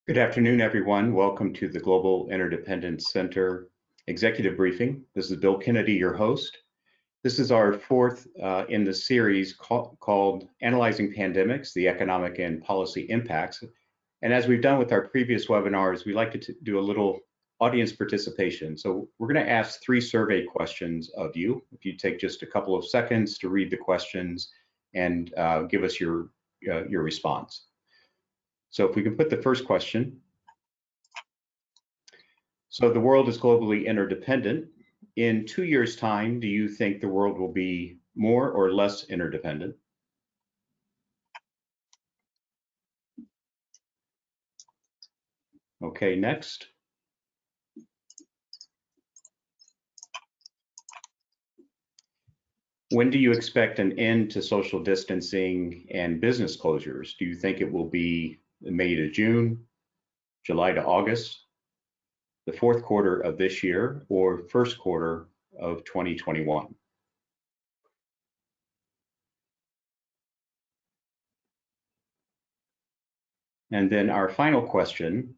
Good afternoon, everyone. Welcome to the Global Interdependence Center Executive Briefing. This is Bill Kennedy, your host. This is our fourth in the series called Analyzing Pandemics, the Economic and Policy Impacts. And as we've done with our previous webinars, we like to do a little audience participation. So we're going to ask 3 survey questions of you. If you take just a couple of seconds to read the questions and give us your response. So if we can put the first question. So the world is globally interdependent. In 2 years' time, do you think the world will be more or less interdependent? Okay, next. When do you expect an end to social distancing and business closures? Do you think it will be May to June, July to August, the fourth quarter of this year, or first quarter of 2021? And then our final question.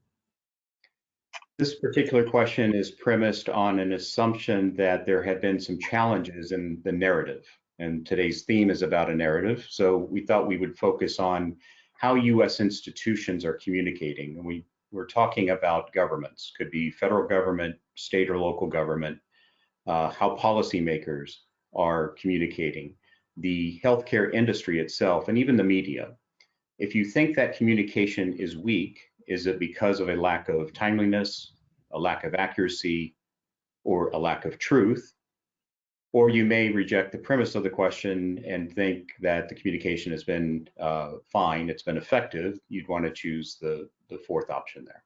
This particular question is premised on an assumption that there have been some challenges in the narrative, and today's theme is about a narrative. So we thought we would focus on how U.S. institutions are communicating. And we're talking about governments, could be federal government, state or local government, how policymakers are communicating, the healthcare industry itself, and even the media. If you think that communication is weak, is it because of a lack of timeliness, a lack of accuracy, or a lack of truth? Or you may reject the premise of the question and think that the communication has been fine, it's been effective. You'd want to choose the fourth option there.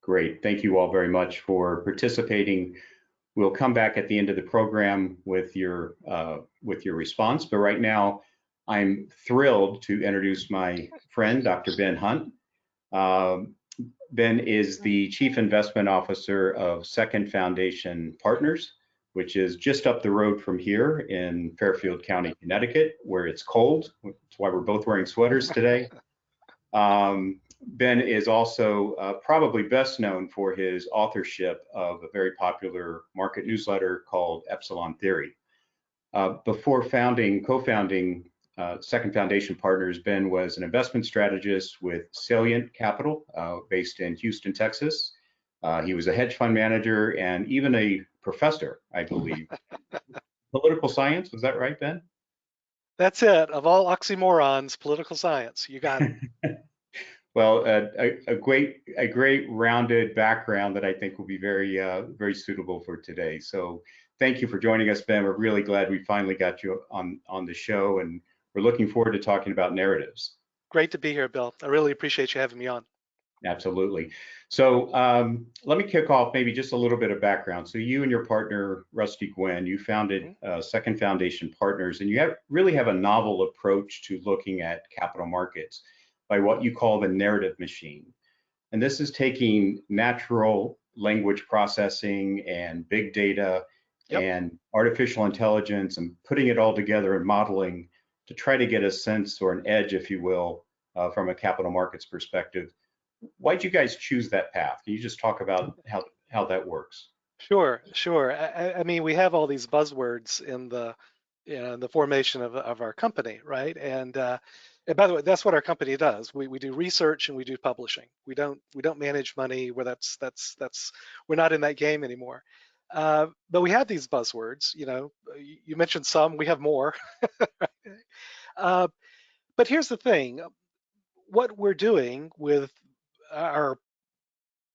Great, thank you all very much for participating. We'll come back at the end of the program with your response, but right now I'm thrilled to introduce my friend, Dr. Ben Hunt. Ben is the Chief Investment Officer of Second Foundation Partners, which is just up the road from here in Fairfield County, Connecticut, where it's cold. That's why we're both wearing sweaters today. Ben is also probably best known for his authorship of a very popular market newsletter called Epsilon Theory. Before co-founding Second Foundation Partners, Ben was an investment strategist with Salient Capital, based in Houston, Texas. He was a hedge fund manager and even a professor, I believe. Political science, was that right, Ben? That's it. Of all oxymorons, political science. You got it. Well, a great rounded background that I think will be very suitable for today. So thank you for joining us, Ben. We're really glad we finally got you on the show, and we're looking forward to talking about narratives. Great to be here, Bill. I really appreciate you having me on. Absolutely. So let me kick off maybe just a little bit of background. So you and your partner, Rusty Gwynn, you founded Second Foundation Partners, and you really have a novel approach to looking at capital markets by what you call the narrative machine. And this is taking natural language processing and big data and artificial intelligence and putting it all together and modeling to try to get a sense or an edge, if you will, from a capital markets perspective. Why'd you guys choose that path? Can you just talk about how that works? Sure. I mean, we have all these buzzwords in the formation of our company, right? And by the way, that's what our company does. We do research and we do publishing. We don't manage money. Where that's we're not in that game anymore. But we have these buzzwords. You mentioned some. We have more. But here's the thing. What we're doing with our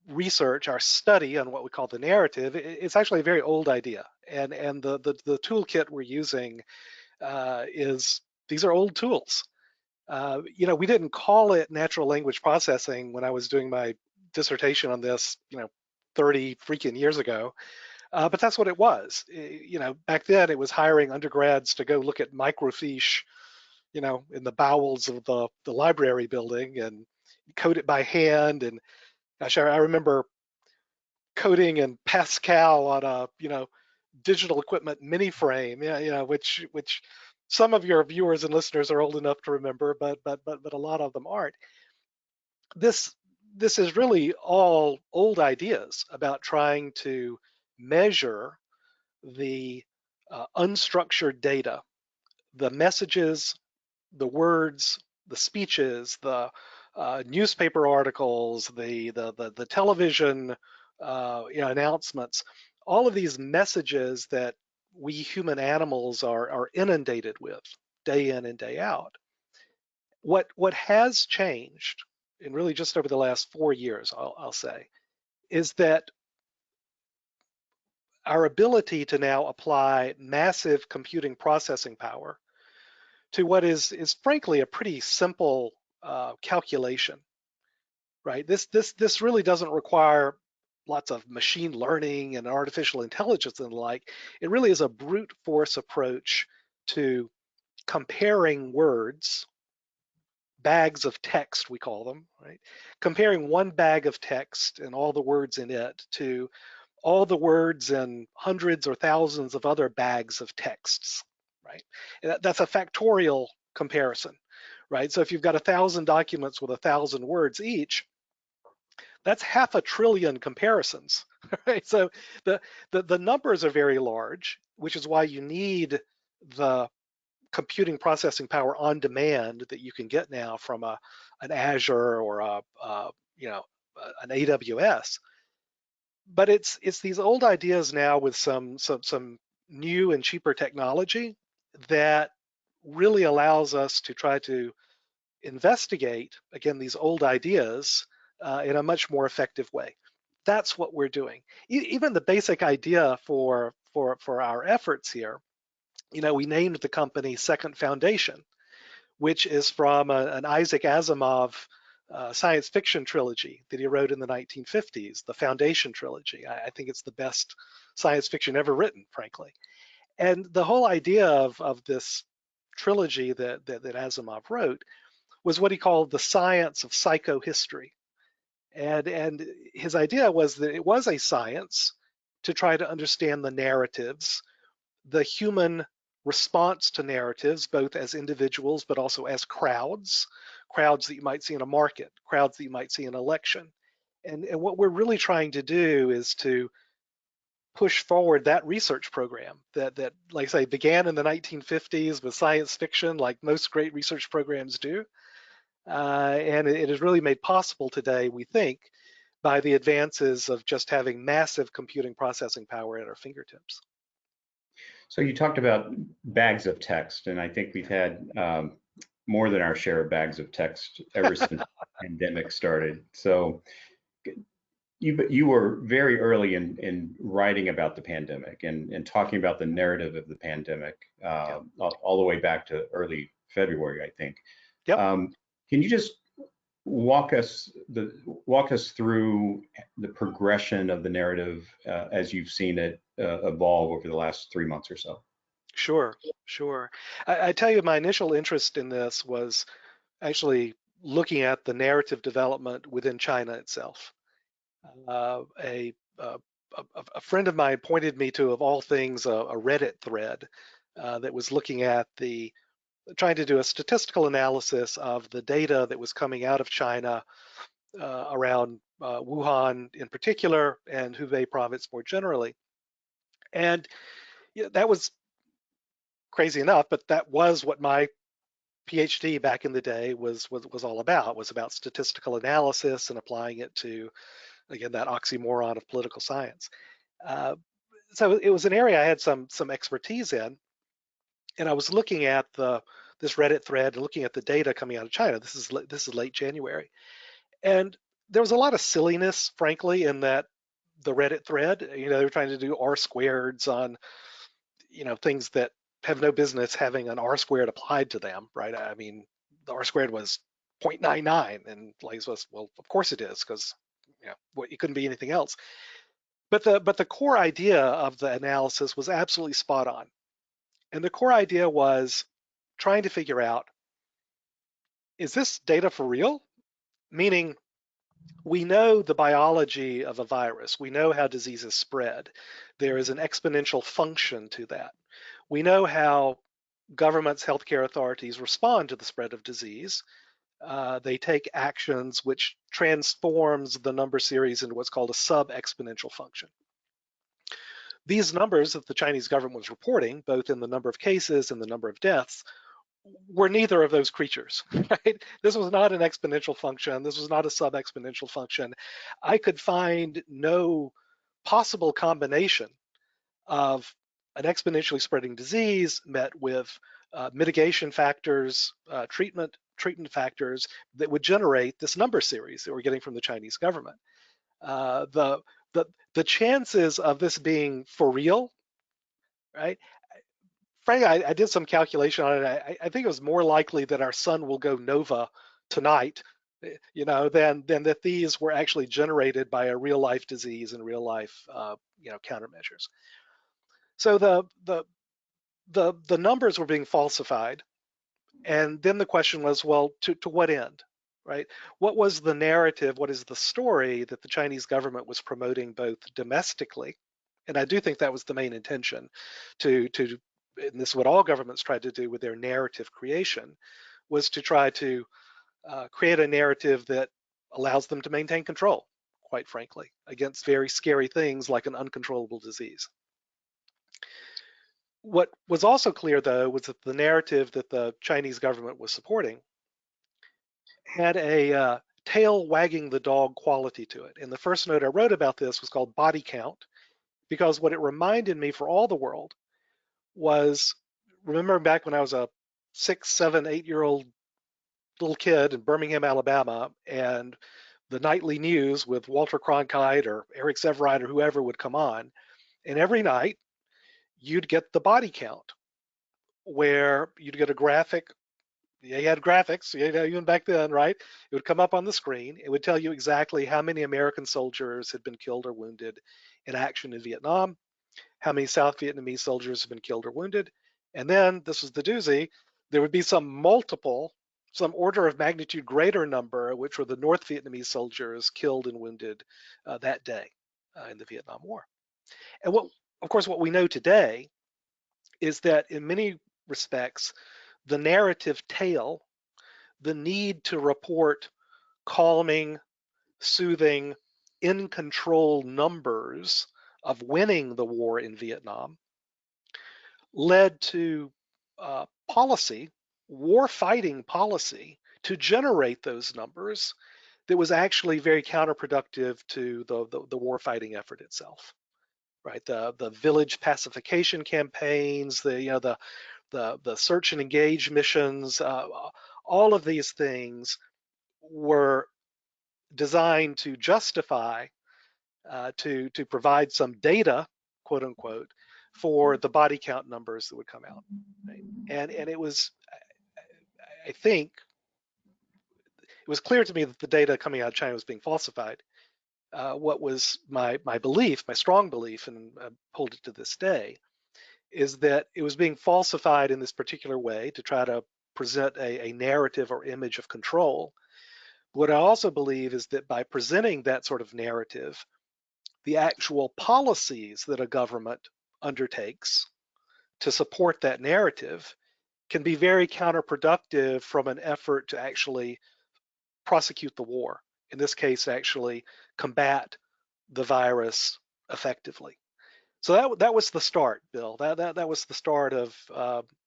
research, our study on what we call the narrative, it's actually a very old idea. And the toolkit we're using is these are old tools. We didn't call it natural language processing when I was doing my dissertation on this, 30 freaking years ago. But that's what it was. Back then it was hiring undergrads to go look at microfiche, in the bowels of the library building and code it by hand. And gosh, I remember coding in Pascal on a, digital equipment mini frame, which some of your viewers and listeners are old enough to remember, but a lot of them aren't. This this is really all old ideas about trying to measure the unstructured data, the messages, the words, the speeches, the newspaper articles, the television announcements, all of these messages that we human animals are inundated with day in and day out. What has changed, and really just over the last 4 years, I'll say, is that our ability to now apply massive computing processing power to what is frankly a pretty simple calculation, right? This really doesn't require lots of machine learning and artificial intelligence and the like. It really is a brute force approach to comparing words, bags of text we call them, right? Comparing one bag of text and all the words in it to all the words in hundreds or thousands of other bags of texts, right? That's a factorial comparison, right? So if you've got 1,000 documents with 1,000 words each, that's 500,000,000,000 comparisons, right? So the numbers are very large, which is why you need the computing processing power on demand that you can get now from an Azure or an AWS. But it's these old ideas now with some new and cheaper technology that really allows us to try to investigate again these old ideas in a much more effective way. That's what we're doing. Even the basic idea for our efforts here, we named the company Second Foundation, which is from an Isaac Asimov science fiction trilogy that he wrote in the 1950s, the Foundation trilogy. I think it's the best science fiction ever written, frankly. And the whole idea of this trilogy that Asimov wrote was what he called the science of psychohistory. And his idea was that it was a science to try to understand the narratives, the human response to narratives, both as individuals but also as crowds, crowds that you might see in a market, crowds that you might see in an election. And what we're really trying to do is to push forward that research program that, like I say, began in the 1950s with science fiction, like most great research programs do. And it is really made possible today, we think, by the advances of just having massive computing processing power at our fingertips. So you talked about bags of text, and I think we've had more than our share of bags of text ever since the pandemic started. So you were very early in writing about the pandemic and talking about the narrative of the pandemic Yep. all the way back to early February, I think. Yep. Can you just walk us through the progression of the narrative as you've seen it evolve over the last 3 months or so? Sure, sure. I tell you, my initial interest in this was actually looking at the narrative development within China itself. Uh, a, a, a friend of mine pointed me to, of all things, a Reddit thread that was looking at trying to do a statistical analysis of the data that was coming out of China around Wuhan in particular and Hubei province more generally. And that was crazy enough, but that was what my Ph.D. back in the day was all about, was about statistical analysis and applying it to, again, that oxymoron of political science. Uh, so it was an area I had some expertise in, and I was looking at this Reddit thread and looking at the data coming out of China. This is late January, and there was a lot of silliness, frankly, in the Reddit thread. They were trying to do R squareds on things that have no business having an R squared applied to them, right? I mean, the R squared was 0.99, and like was, well, of course it is, because it couldn't be anything else. But the core idea of the analysis was absolutely spot on, and the core idea was trying to figure out, is this data for real? Meaning, we know the biology of a virus. We know how diseases spread. There is an exponential function to that. We know how governments, healthcare authorities respond to the spread of disease. They take actions which transforms the number series into what's called a sub-exponential function. These numbers that the Chinese government was reporting, both in the number of cases and the number of deaths, were neither of those creatures, right? This was not an exponential function. This was not a sub-exponential function. I could find no possible combination of an exponentially spreading disease met with mitigation factors, treatment factors that would generate this number series that we're getting from the Chinese government. Uh, the, the chances of this being for real, right? Frankly, I did some calculation on it. I think it was more likely that our sun will go nova tonight, than that these were actually generated by a real life disease and real life, countermeasures. So the numbers were being falsified, and then the question was, well, to what end, right? What was the narrative? What is the story that the Chinese government was promoting both domestically? And I do think that was the main intention, to and this is what all governments tried to do with their narrative creation, was to try to create a narrative that allows them to maintain control, quite frankly, against very scary things like an uncontrollable disease. What was also clear, though, was that the narrative that the Chinese government was supporting had a tail wagging the dog quality to it. And the first note I wrote about this was called body count, because what it reminded me for all the world was, remember back when I was a 6, 7, 8-year-old little kid in Birmingham, Alabama, and the nightly news with Walter Cronkite or Eric Sevareid or whoever would come on, and every night you'd get the body count, where you'd get a graphic. You had graphics, even back then, right? It would come up on the screen. It would tell you exactly how many American soldiers had been killed or wounded in action in Vietnam, how many South Vietnamese soldiers have been killed or wounded. And then, this was the doozy, there would be some order of magnitude greater number, which were the North Vietnamese soldiers killed and wounded that day in the Vietnam War. And of course, what we know today is that in many respects, the narrative tale, the need to report calming, soothing, in control numbers of winning the war in Vietnam, led to policy, war fighting policy, to generate those numbers that was actually very counterproductive to the war fighting effort itself. Right, the village pacification campaigns, the search and engage missions, all of these things were designed to justify, to provide some data, quote unquote, for the body count numbers that would come out. Right? And it was, I think, it was clear to me that the data coming out of China was being falsified. What was my belief, my strong belief, and I hold it to this day, is that it was being falsified in this particular way to try to present a narrative or image of control. What I also believe is that by presenting that sort of narrative, the actual policies that a government undertakes to support that narrative can be very counterproductive from an effort to actually prosecute the war. In this case, actually combat the virus effectively. So that was the start, Bill. That was the start of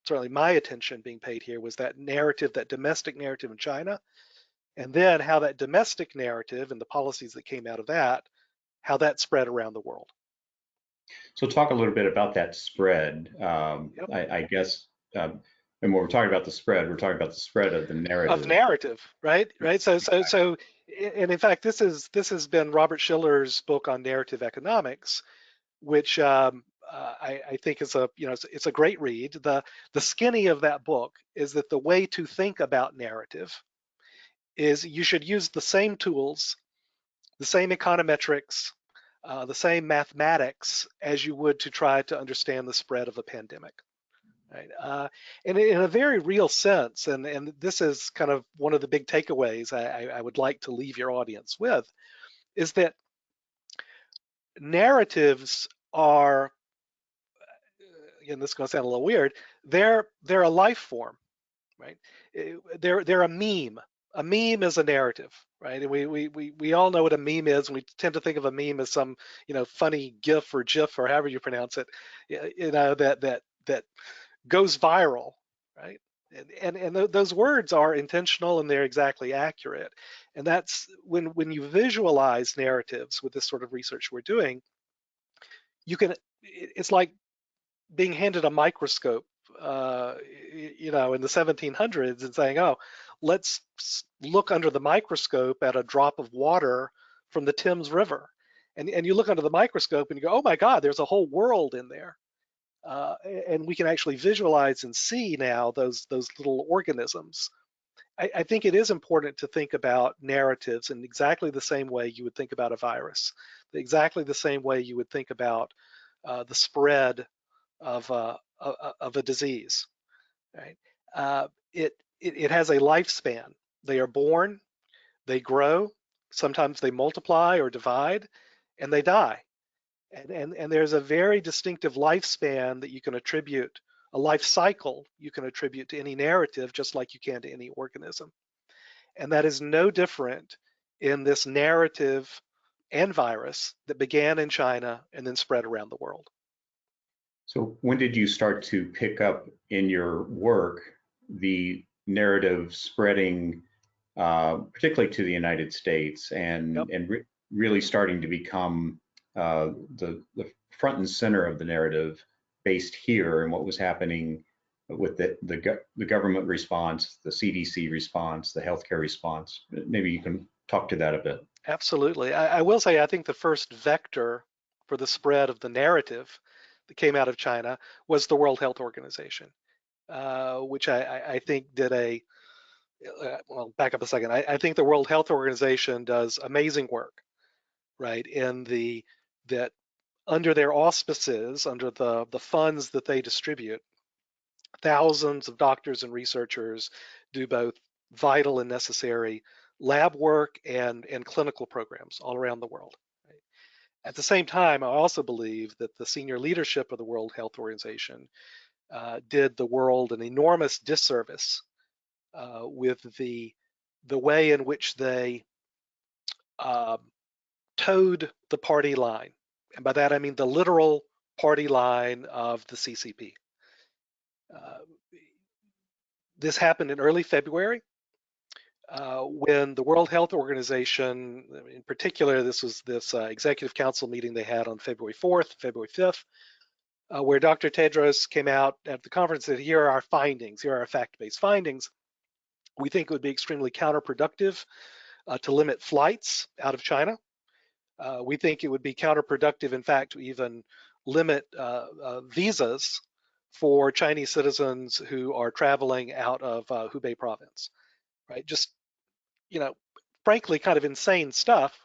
certainly my attention being paid here, was that narrative, that domestic narrative in China, and then how that domestic narrative and the policies that came out of that, how that spread around the world. So talk a little bit about that spread. Yep. I guess, and when we're talking about the spread, we're talking about the spread of the Of narrative. narrative, right? Right. So, and in fact, this has been Robert Schiller's book on narrative economics, which I think is it's a great read. The skinny of that book is that the way to think about narrative is you should use the same tools, the same econometrics, the same mathematics as you would to try to understand the spread of a pandemic. Right? And in a very real sense, and this is kind of one of the big takeaways I would like to leave your audience with, is that narratives are, and this is going to sound a little weird, they're a life form, right? They're a meme. A meme is a narrative, right? And we all know what a meme is, and we tend to think of a meme as some, funny GIF or GIF or however you pronounce it, that goes viral, right? And those words are intentional and they're exactly accurate. And that's when you visualize narratives with this sort of research we're doing, it's like being handed a microscope, in the 1700s and saying, oh, let's look under the microscope at a drop of water from the Thames River. And you look under the microscope and you go, oh my God, there's a whole world in there. And we can actually visualize and see now those little organisms. I think it is important to think about narratives in exactly the same way you would think about a virus, exactly the same way you would think about the spread of a disease. Right? It has a lifespan. They are born, they grow, sometimes they multiply or divide, and they die. And there's a very distinctive lifespan that you can attribute, a life cycle you can attribute to any narrative, just like you can to any organism. And that is no different in this narrative and virus that began in China and then spread around the world. So when did you start to pick up in your work the narrative spreading, particularly to the United States, Yep. and really starting to become the front and center of the narrative based here and what was happening with the government response, the CDC response, the healthcare response? Maybe you can talk to that a bit. Absolutely. I will say I think the first vector for the spread of the narrative that came out of China was the World Health Organization, which I think did well, back up a second. I think the World Health Organization does amazing work, right? That under their auspices, under the funds that they distribute, thousands of doctors and researchers do both vital and necessary lab work and clinical programs all around the world. Right? At the same time, I also believe that the senior leadership of the World Health Organization did the world an enormous disservice with the way in which they uh, towed the party line. And by that, I mean the literal party line of the CCP. Uh, this happened in early February when the World Health Organization, in particular, this was this executive council meeting they had on February 4th, February 5th, where Dr. Tedros came out at the conference and said, here are our findings, here are our fact-based findings. We think it would be extremely counterproductive to limit flights out of China. We think it would be counterproductive, in fact, to even limit visas for Chinese citizens who are traveling out of Hubei province, right? Just, frankly, kind of insane stuff,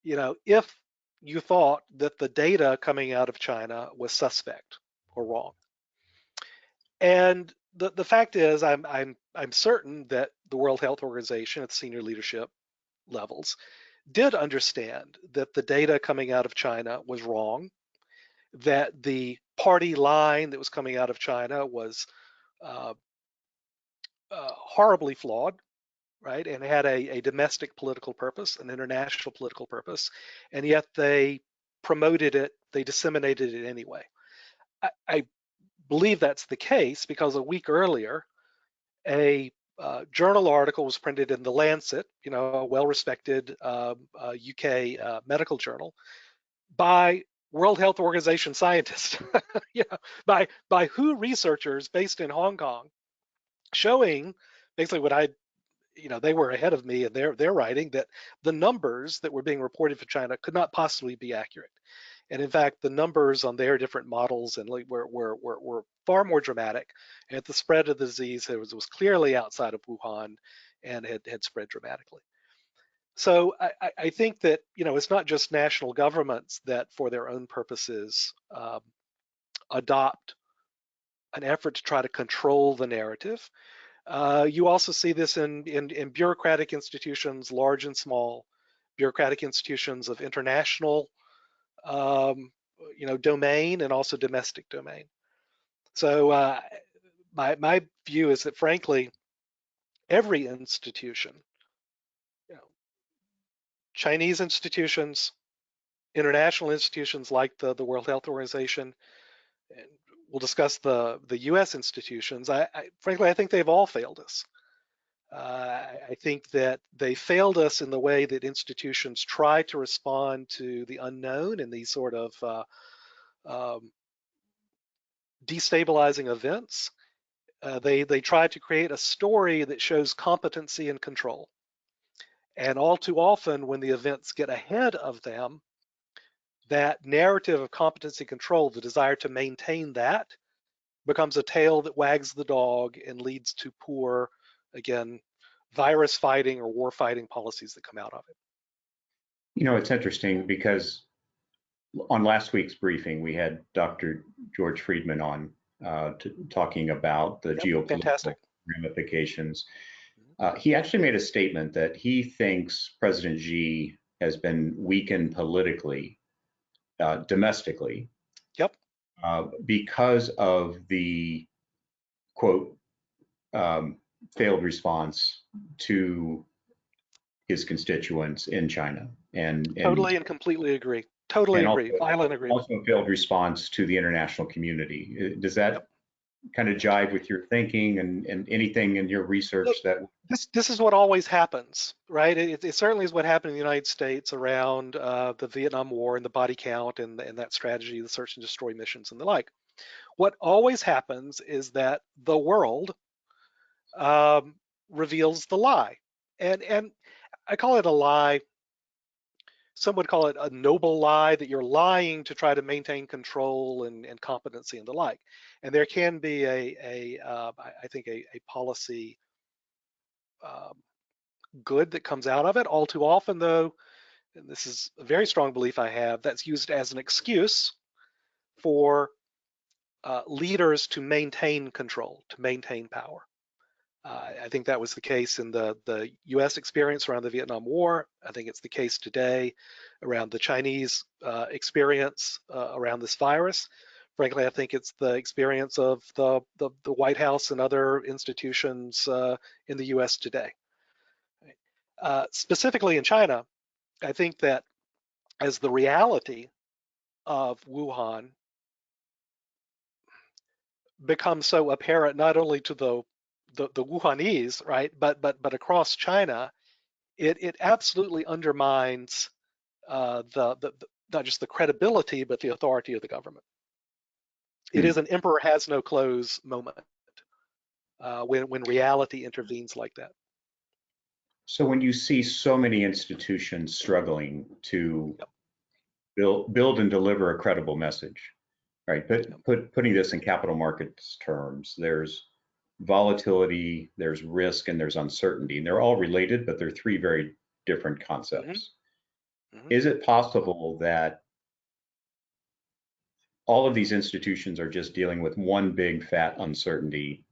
if you thought that the data coming out of China was suspect or wrong. And the fact is, I'm certain that the World Health Organization at the senior leadership levels did understand that the data coming out of China was wrong, that the party line that was coming out of China was horribly flawed, right? And had a domestic political purpose, an international political purpose, and yet they promoted it, they disseminated it anyway. I believe that's the case because a week earlier, a journal article was printed in The Lancet, a well-respected UK medical journal, by World Health Organization scientists, by WHO researchers based in Hong Kong, showing basically what they were ahead of me in their writing, that the numbers that were being reported for China could not possibly be accurate. And in fact, the numbers on their different models and were far more dramatic. And the spread of the disease was clearly outside of Wuhan and had spread dramatically. So I think that it's not just national governments that, for their own purposes, adopt an effort to try to control the narrative. You also see this in bureaucratic institutions, large and small, bureaucratic institutions of international domain and also domestic domain. So my view is that, frankly, every institution, you know, Chinese institutions, international institutions like the World Health Organization, and we'll discuss the U.S. institutions. Frankly, I think they've all failed us. I think that they failed us in the way that institutions try to respond to the unknown and these sort of um, destabilizing events. They try to create a story that shows competency and control. And all too often, when the events get ahead of them, that narrative of competency control, the desire to maintain that, becomes a tail that wags the dog and leads to poor, again, virus fighting or war fighting policies that come out of it. You know, it's interesting because on last week's briefing, we had Dr. George Friedman on talking about the Yep, geopolitical fantastic. ramifications. He actually made a statement that he thinks President Xi has been weakened politically, domestically, Yep, because of the quote failed response to his constituents in China, totally and completely agree. Totally and agree. Violent agreement. also a failed response to the international community. Does that Yep. kind of jive with your thinking and anything in your Look, research that? this is what always happens, right? It certainly is what happened in the United States around the Vietnam War and the body count and that strategy, the search and destroy missions and the like. What always happens is that the world um, reveals the lie, and I call it a lie. Some would call it a noble lie, that you're lying to try to maintain control and competency and the like. And there can be I think a policy um, good that comes out of it. All too often, though, and this is a very strong belief I have, that's used as an excuse for leaders to maintain control, to maintain power. I think that was the case in the US experience around the Vietnam War. I think it's the case today around the Chinese experience around this virus. Frankly, I think it's the experience of the White House and other institutions in the US today. Specifically in China, I think that as the reality of Wuhan becomes so apparent, not only to the Wuhanese, right, but across China, it absolutely undermines the not just the credibility but the authority of the government. It Hmm. is an emperor has no clothes moment when reality intervenes like that. So when you see so many institutions struggling to Yep, build and deliver a credible message, right? yep. Putting this in capital markets terms, there's volatility, there's risk, and there's uncertainty. And they're all related, but they're three very different Hmm. concepts. Hmm. Is it possible that all of these institutions are just dealing with one big fat uncertainty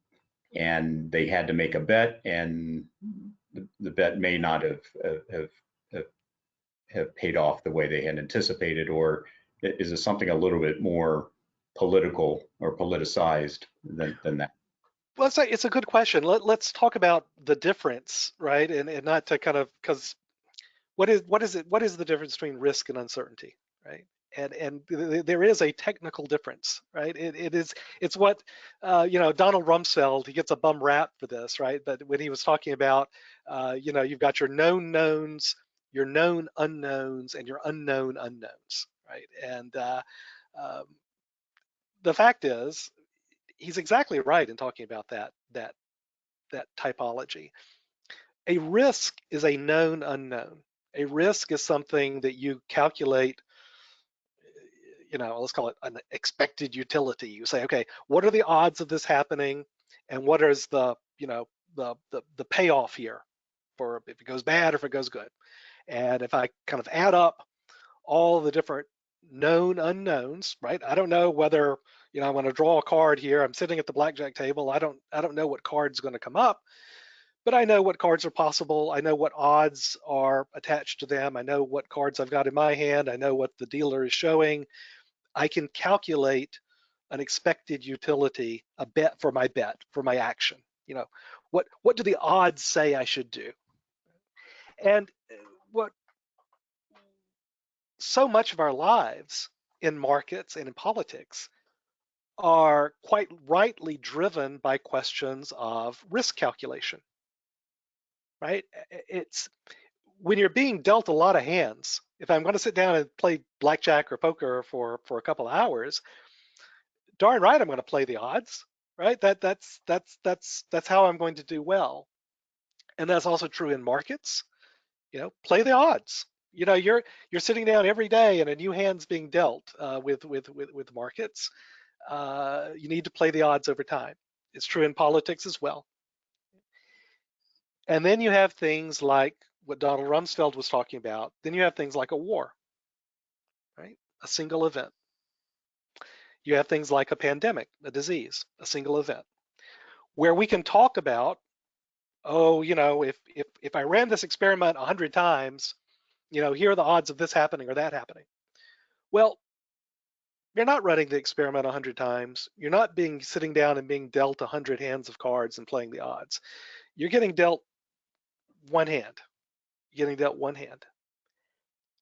and they had to make a bet and the bet may not have, have paid off the way they had anticipated, or is it something a little bit more political or politicized than that? Well, it's a good question. Let's talk about the difference, right? And not to kind of, because what is the difference between risk and uncertainty, right? And there is a technical difference, right? It's what Donald Rumsfeld, he gets a bum rap for this, right? But when he was talking about you've got your known knowns, your known unknowns, and your unknown unknowns, right? And um, the fact is, he's exactly right in talking about that typology. A risk is a known unknown. A risk is something that you calculate, let's call it an expected utility. You say, okay, what are the odds of this happening, and what is the payoff here for if it goes bad or if it goes good. And if I kind of add up all the different known unknowns, right? I don't know whether, I'm going to draw a card here. I'm sitting at the blackjack table. I don't know what card's going to come up, but I know what cards are possible. I know what odds are attached to them. I know what cards I've got in my hand. I know what the dealer is showing. I can calculate an expected utility, a bet, for my action. What do the odds say I should do? And what so much of our lives in markets and in politics are quite rightly driven by questions of risk calculation, right? It's when you're being dealt a lot of hands. If I'm going to sit down and play blackjack or poker for a couple of hours, darn right I'm going to play the odds, right? That's how I'm going to do well. And that's also true in markets. Play the odds. You're sitting down every day and a new hand's being dealt with markets. You need to play the odds over time. It's true in politics as well. And then you have things like what Donald Rumsfeld was talking about. Then you have things like a war, right? A single event. You have things like a pandemic, a disease, a single event, where we can talk about, oh, if I ran this experiment 100 times, here are the odds of this happening or that happening. Well, you're not running the experiment 100 times. You're not sitting down and being dealt 100 hands of cards and playing the odds. You're getting dealt one hand. You're getting dealt one hand.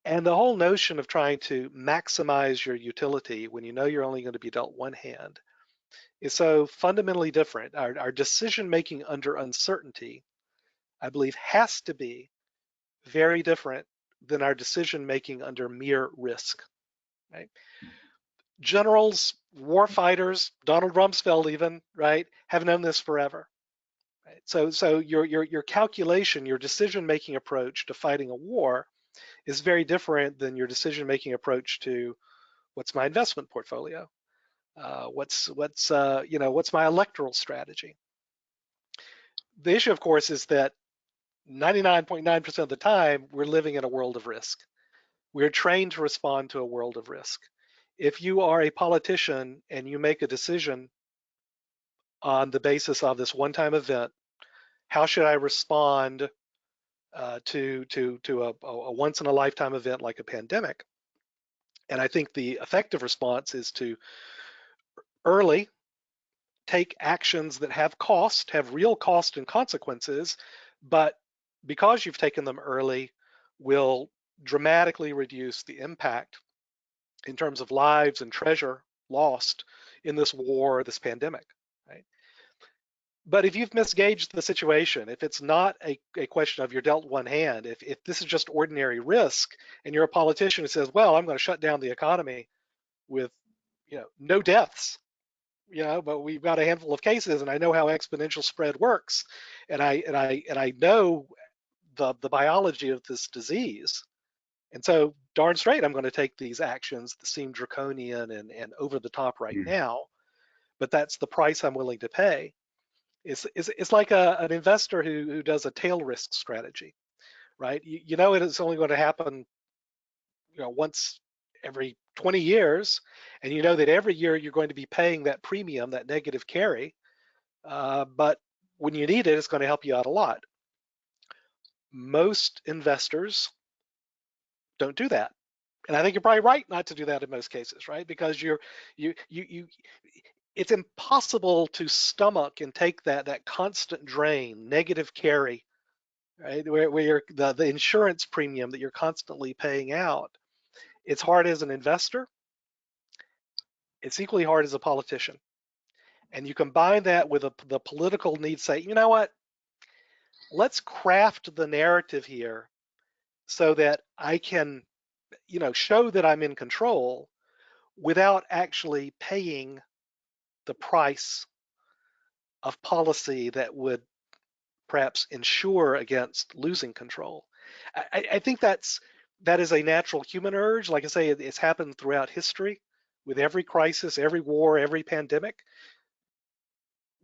And the whole notion of trying to maximize your utility when you know you're only going to be dealt one hand is so fundamentally different. Our decision making under uncertainty, I believe, has to be very different than our decision making under mere risk. Right? Generals, war fighters, Donald Rumsfeld even, right, have known this forever. Right? So your calculation, your decision making approach to fighting a war is very different than your decision-making approach to what's my investment portfolio, what's my electoral strategy. The issue, of course, is that 99.9% of the time we're living in a world of risk. We're trained to respond to a world of risk. If you are a politician and you make a decision on the basis of this one-time event, how should I respond to a once-in-a-lifetime event like a pandemic? And I think the effective response is to early take actions that have cost, have real cost and consequences, but because you've taken them early, will dramatically reduce the impact in terms of lives and treasure lost in this war, this pandemic, right? But if you've misgauged the situation, if it's not a question of you're dealt one hand, if this is just ordinary risk and you're a politician who says, well, I'm going to shut down the economy with no deaths, but we've got a handful of cases and I know how exponential spread works and I know the biology of this disease. And so darn straight I'm going to take these actions that seem draconian and over the top right now, but that's the price I'm willing to pay. It's like an investor who does a tail risk strategy, right? You know it is only going to happen once every 20 years, and you know that every year you're going to be paying that premium, that negative carry, but when you need it, it's going to help you out a lot. Most investors don't do that. And I think you're probably right not to do that in most cases, right? Because it's impossible to stomach and take that constant drain, negative carry, right? Where the insurance premium that you're constantly paying out. It's hard as an investor. It's equally hard as a politician. And you combine that with the political need, say, you know what? Let's craft the narrative here so that I can, show that I'm in control without actually paying the price of policy that would perhaps insure against losing control. I think that is a natural human urge. Like I say, it's happened throughout history with every crisis, every war, every pandemic.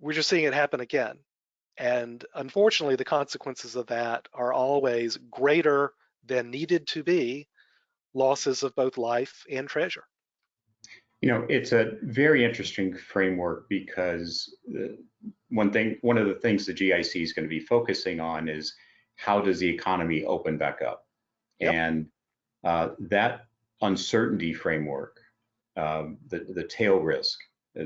We're just seeing it happen again. And unfortunately, the consequences of that are always greater than needed to be losses of both life and treasure. It's a very interesting framework because one of the things the GIC is going to be focusing on is how does the economy open back up? Yep. And that uncertainty framework, the tail risk,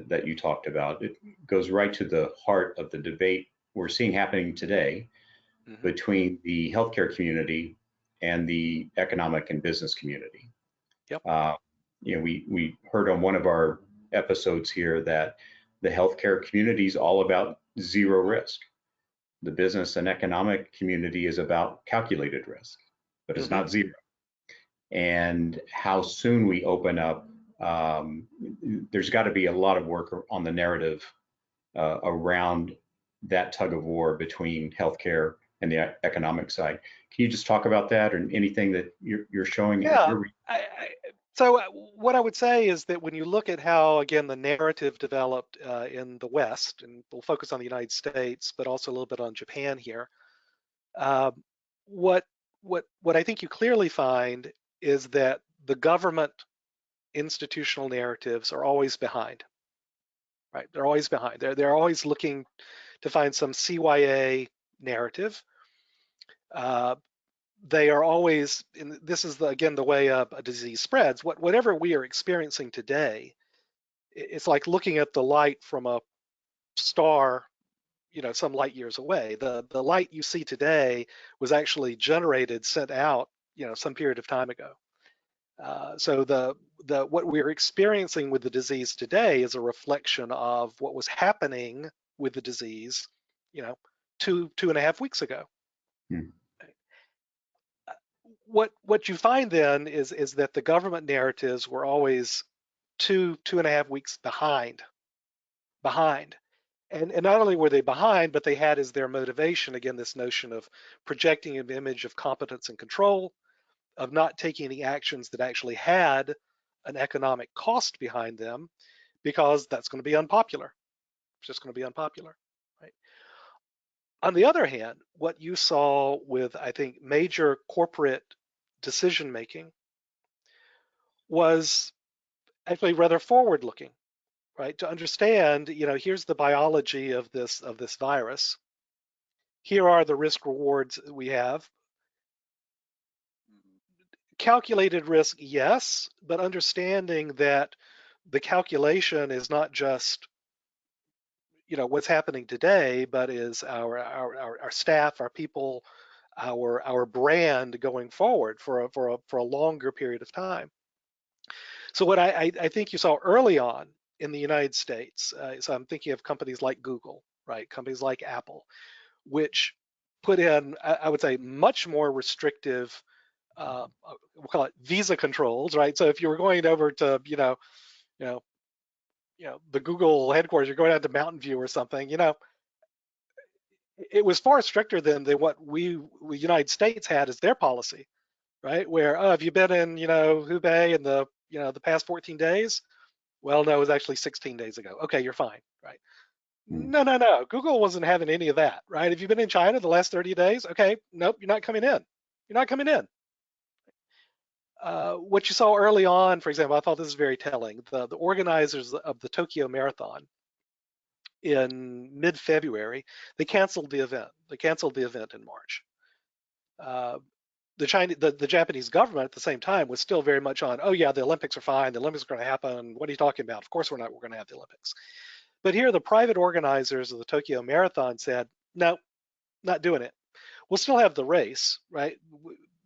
that you talked about. It goes right to the heart of the debate we're seeing happening today Hmm. between the healthcare community and the economic and business community. Yep. Uh, we heard on one of our episodes here that the healthcare community is all about zero risk. The business and economic community is about calculated risk, but it's Hmm. not zero. And how soon we open up, there's got to be a lot of work on the narrative around that tug of war between healthcare and the economic side. Can you just talk about that, or anything that you're showing at Yeah. your? So what I would say is that when you look at how, again, the narrative developed in the West, and we'll focus on the United States, but also a little bit on Japan here, um, what what I think you clearly find is that the government institutional narratives are always behind, right? They're always behind. They're always looking to find some CYA narrative. Uh, they are always, and this is again the way a disease spreads. Whatever we are experiencing today, it's like looking at the light from a star, some light years away. The light you see today was actually generated, sent out, some period of time ago. So the what we're experiencing with the disease today is a reflection of what was happening with the disease, you know, 2.5 weeks ago. Hmm. What you find then is that the government narratives were always 2.5 weeks behind. And not only were they behind, but they had as their motivation, again, this notion of projecting an image of competence and control, of not taking any actions that actually had an economic cost behind them, because that's going to be unpopular. It's just going to be unpopular, right? On the other hand, what you saw with, I think, major corporate decision making was actually rather forward looking, right? To understand, here's the biology of this virus. Here are the risk rewards we have. Calculated risk, yes, but understanding that the calculation is not just what's happening today, but is our staff, our people, our brand going forward for a longer period of time. So what I think you saw early on in the United States, so I'm thinking of companies like Google, right? Companies like Apple, which put in, I would say, much more restrictive, we'll call it visa controls, right? So if you were going over to, you know, the Google headquarters, you're going out to Mountain View or something, it was far stricter than what we United States had as their policy, right? Where, oh, have you been in, Hubei in the past 14 days? Well, no, it was actually 16 days ago. Okay, you're fine, right? Hmm. No, no, no. Google wasn't having any of that, right? Have you been in China the last 30 days? Okay, nope, you're not coming in. You're not coming in. What you saw early on, for example, I thought this is very telling. The organizers of the Tokyo Marathon in mid-February, they canceled the event. They canceled the event in March. Uh, the Japanese government at the same time was still very much on, oh yeah, the Olympics are fine. The Olympics are going to happen. What are you talking about? Of course we're not. We're going to have the Olympics. But here, the private organizers of the Tokyo Marathon said, no, not doing it. We'll still have the race, right?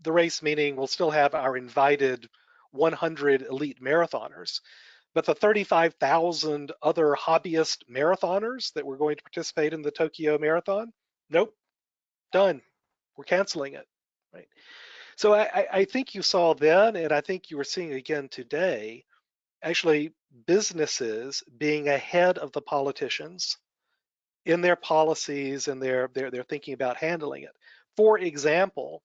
The race meaning we'll still have our invited 100 elite marathoners, but the 35,000 other hobbyist marathoners that were going to participate in the Tokyo Marathon, nope, done. We're canceling it, right? So I think you saw then, and I think you were seeing again today, actually businesses being ahead of the politicians in their policies and their thinking about handling it. For example,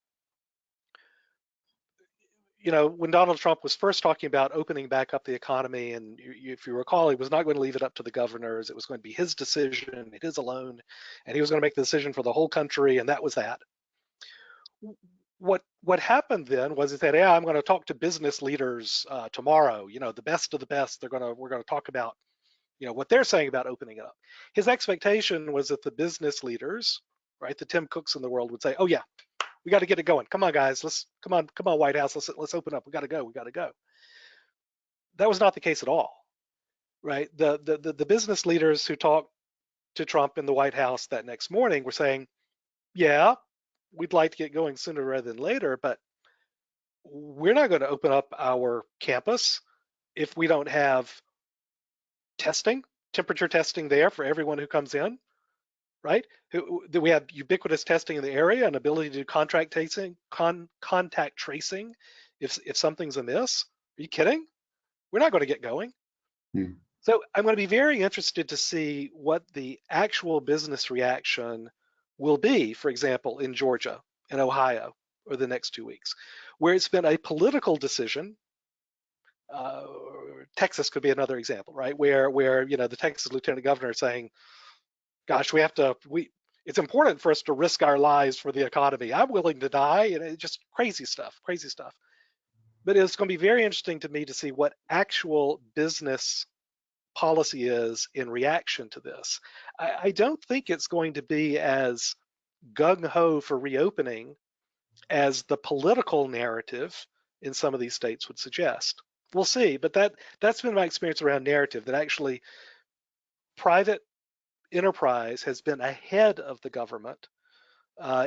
when Donald Trump was first talking about opening back up the economy, and if you recall, he was not going to leave it up to the governors. It was going to be his decision, his alone, and he was going to make the decision for the whole country, and that was that. What happened then was he said, "Yeah, I'm going to talk to business leaders tomorrow. The best of the best. We're going to talk about what they're saying about opening it up." His expectation was that the business leaders, right, the Tim Cooks in the world would say, "Oh yeah, we got to get it going. Come on, guys. Come on, White House. Let's open up. We got to go. We got to go." That was not the case at all. right? The business leaders who talked to Trump in the White House that next morning were saying, yeah, we'd like to get going sooner rather than later, but we're not going to open up our campus if we don't have testing, temperature testing there for everyone who comes in, right? Do we have ubiquitous testing in the area and ability to do contact tracing if something's amiss? Are you kidding? We're not going to get going. Hmm. So I'm going to be very interested to see what the actual business reaction will be, for example, in Georgia and Ohio over the next 2 weeks, where it's been a political decision. Uh, Texas could be another example, right? Where the Texas lieutenant governor is saying, "Gosh, it's important for us to risk our lives for the economy. I'm willing to die," and it's just crazy stuff, crazy stuff. But it's going to be very interesting to me to see what actual business policy is in reaction to this. I don't think it's going to be as gung ho for reopening as the political narrative in some of these states would suggest. We'll see, but that's been my experience around narrative, that actually private enterprise has been ahead of the government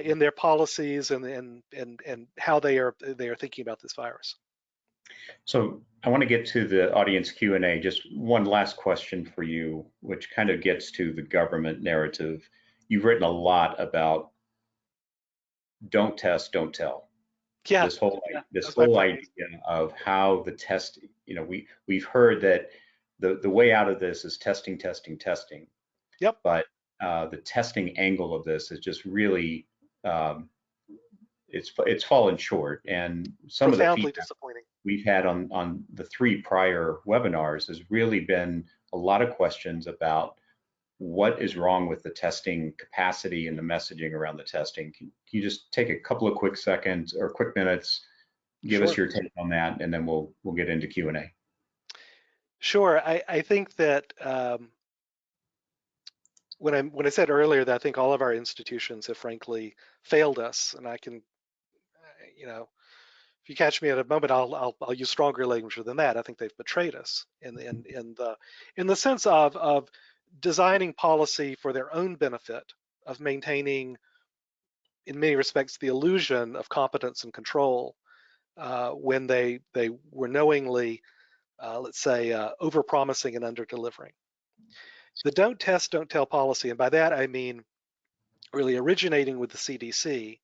in their policies and how they are thinking about this virus. So I want to get to the audience Q&A. Just one last question for you, which kind of gets to the government narrative. You've written a lot about don't test, don't tell. Yeah, This whole yeah, this that's my whole phrase. idea of how the test, we've heard that the way out of this is testing, testing, testing, Yep, but the testing angle of this is just really um, it's fallen short. And some of the profoundly feedback disappointing. we've had on the three prior webinars has really been a lot of questions about what is wrong with the testing capacity and the messaging around the testing. Can you just take a couple of quick seconds or quick minutes, give us Sure. your take on that, and then we'll get into Q&A. Sure. I think that when I said earlier that I think all of our institutions have frankly failed us, and I can, if you catch me at a moment, I'll use stronger language than that. I think they've betrayed us in the sense of designing policy for their own benefit, of maintaining, in many respects, the illusion of competence and control when they were knowingly, let's say, over-promising and under-delivering. The don't test, don't tell policy, and by that I mean really originating with the CDC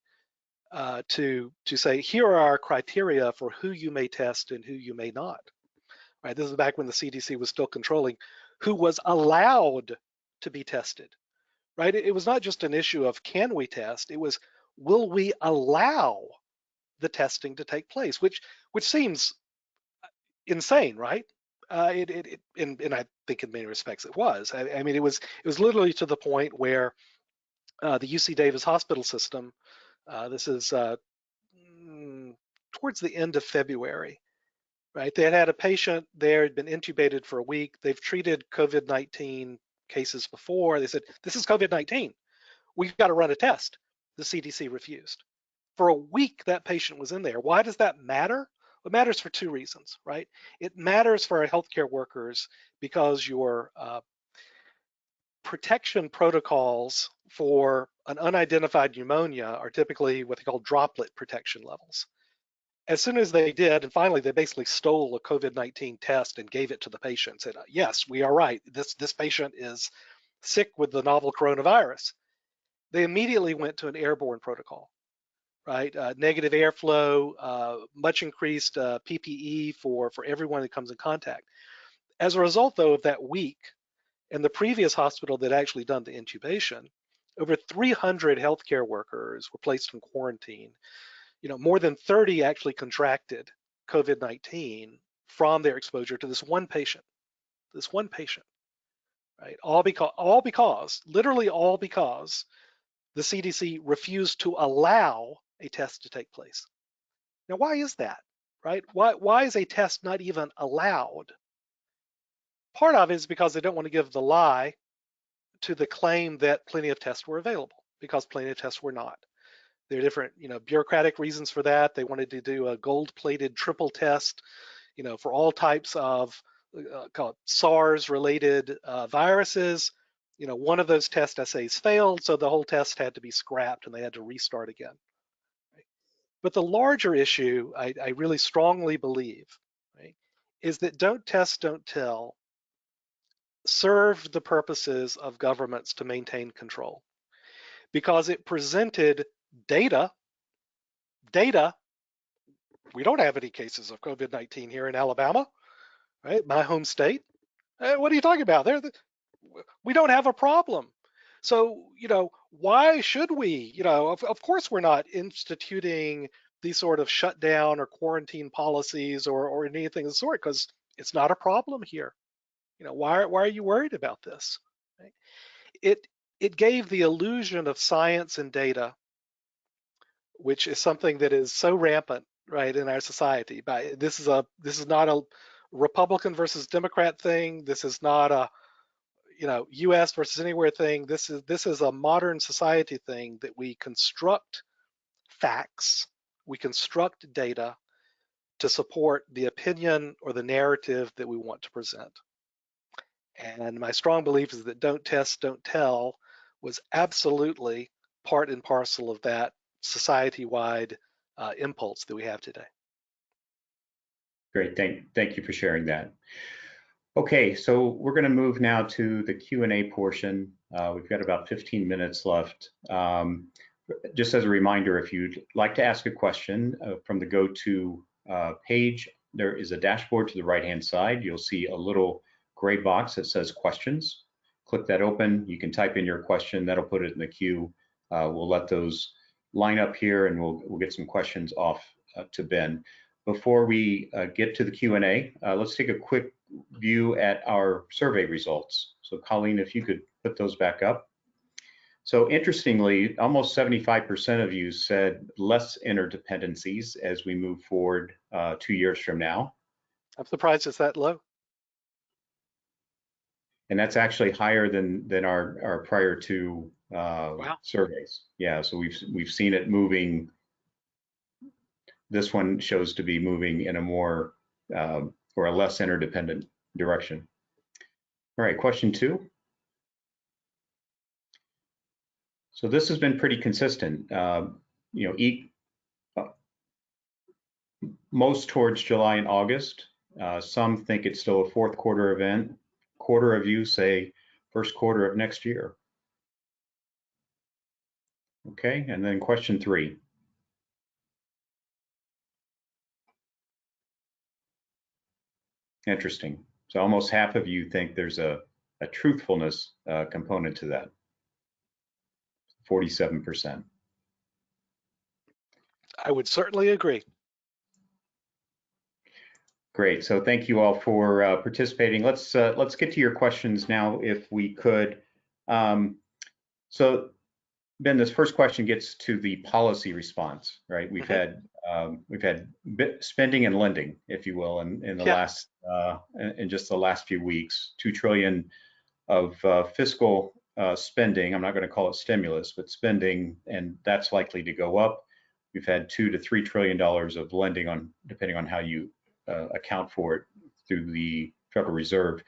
to say, here are our criteria for who you may test and who you may not. Right? This is back when the CDC was still controlling who was allowed to be tested. Right? It was not just an issue of can we test, it was will we allow the testing to take place, which seems insane, right? And I think in many respects it was. I mean, it was literally to the point where the UC Davis hospital system. This is towards the end of February, right? They had a patient there, had been intubated for a week. They've treated COVID-19 cases before. They said, this is COVID-19. We've got to run a test. The CDC refused. For a week, that patient was in there. Why does that matter? It matters for two reasons, right? It matters for our healthcare workers because your protection protocols for an unidentified pneumonia are typically what they call droplet protection levels. As soon as they did, and finally they basically stole a COVID-19 test and gave it to the patient, said, yes, we are right. This patient is sick with the novel coronavirus. They immediately went to an airborne protocol, right? Negative airflow, much increased PPE for everyone that comes in contact. As a result, though, of that week, and the previous hospital that actually done the intubation, over 300 healthcare workers were placed in quarantine. More than 30 actually contracted COVID-19 from their exposure to this one patient, right? Literally all because the CDC refused to allow a test to take place. Now, why is that, right? Why is a test not even allowed? Part of it is because they don't want to give the lie to the claim that plenty of tests were available, because plenty of tests were not. There are different, bureaucratic reasons for that. They wanted to do a gold-plated triple test, for all types of call it SARS-related viruses. One of those test assays failed, so the whole test had to be scrapped and they had to restart again. But the larger issue, I really strongly believe, right, is that don't test, don't tell served the purposes of governments to maintain control because it presented data. We don't have any cases of COVID-19 here in Alabama, right? My home state. What are you talking about? We don't have a problem. So, why should we? Of course, we're not instituting these sort of shutdown or quarantine policies or anything of the sort because it's not a problem here. Why are you worried about this? Right? It gave the illusion of science and data, which is something that is so rampant, right, in our society. But this is not a Republican versus Democrat thing. This is not a U.S. versus anywhere thing. This is a modern society thing that we construct facts, we construct data to support the opinion or the narrative that we want to present. And my strong belief is that don't test, don't tell was absolutely part and parcel of that society-wide impulse that we have today. Great, thank you for sharing that. Okay, so we're going to move now to the Q&A portion. We've got about 15 minutes left. Just as a reminder, if you'd like to ask a question from the go-to page, there is a dashboard to the right-hand side. You'll see a little gray box that says questions. Click that open. You can type in your question. That'll put it in the queue. We'll let those line up here, and we'll get some questions off to Ben. Before we get to the Q&A, let's take a quick view at our survey results. So Colleen, if you could put those back up. So interestingly, almost 75% of you said less interdependencies as we move forward 2 years from now. I'm surprised it's that low. And that's actually higher than our prior two Wow. surveys. Yeah, so we've seen it moving. This one shows to be moving in a more or a less interdependent direction. All right, question 2. So this has been pretty consistent. Most towards July and August. Some think it's still a fourth quarter event. Quarter of you say first quarter of next year. Okay, and then question 3. Interesting. So almost half of you think there's a truthfulness component to that. 47%. I would certainly agree. Great. So thank you all for participating. Let's get to your questions now, if we could. So Ben, this first question gets to the policy response, right? We've had spending and lending, if you will, in the last in just the last few weeks. $2 trillion of fiscal spending. I'm not going to call it stimulus, but spending, and that's likely to go up. We've had $2 to $3 trillion of lending, on depending on how you account for it through the Federal Reserve.